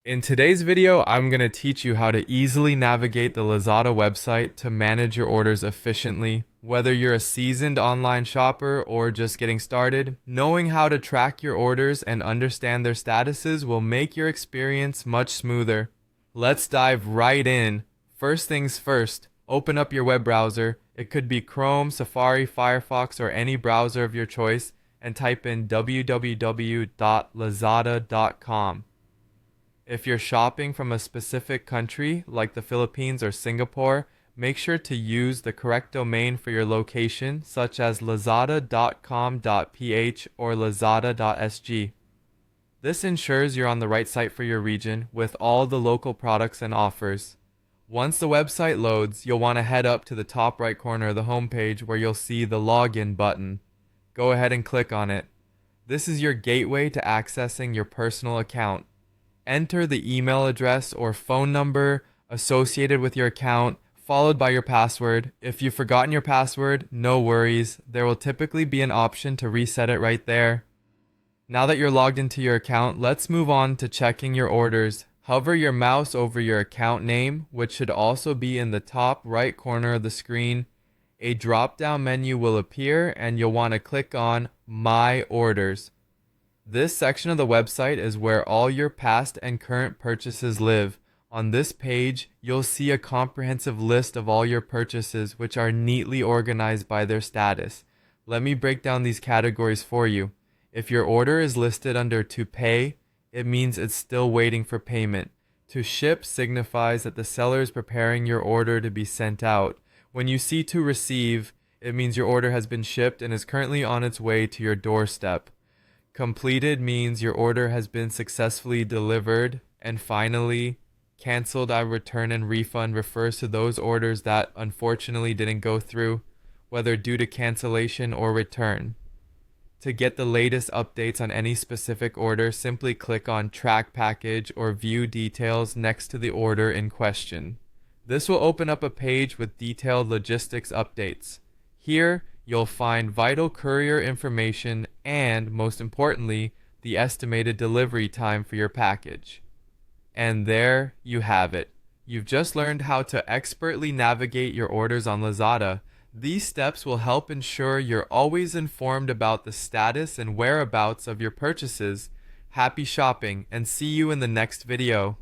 In today's video, I'm going to teach you how to easily navigate the Lazada website to manage your orders efficiently. Whether you're a seasoned online shopper or just getting started, knowing how to track your orders and understand their statuses will make your experience much smoother. Let's dive right in. First things first, open up your web browser. It could be Chrome, Safari, Firefox, or any browser of your choice, and type in www.lazada.com. If you're shopping from a specific country, like the Philippines or Singapore, make sure to use the correct domain for your location, such as lazada.com.ph or lazada.sg. This ensures you're on the right site for your region with all the local products and offers. Once the website loads, you'll want to head up to the top right corner of the homepage where you'll see the login button. Go ahead and click on it. This is your gateway to accessing your personal account. Enter the email address or phone number associated with your account, followed by your password. If you've forgotten your password, no worries. There will typically be an option to reset it right there. Now that you're logged into your account, let's move on to checking your orders. Hover your mouse over your account name, which should also be in the top right corner of the screen. A drop-down menu will appear and you'll want to click on My Orders. This section of the website is where all your past and current purchases live. On this page, you'll see a comprehensive list of all your purchases, which are neatly organized by their status. Let me break down these categories for you. If your order is listed under To Pay, it means it's still waiting for payment. To Ship signifies that the seller is preparing your order to be sent out. When you see To Receive, it means your order has been shipped and is currently on its way to your doorstep. Completed means your order has been successfully delivered. And finally, canceled, I return and refund refers to those orders that unfortunately didn't go through, whether due to cancellation or return. To get the latest updates on any specific order, simply click on Track Package or View Details next to the order in question. This will open up a page with detailed logistics updates. Here, you'll find vital courier information and, most importantly, the estimated delivery time for your package. And there you have it. You've just learned how to expertly navigate your orders on Lazada. These steps will help ensure you're always informed about the status and whereabouts of your purchases. Happy shopping, and see you in the next video.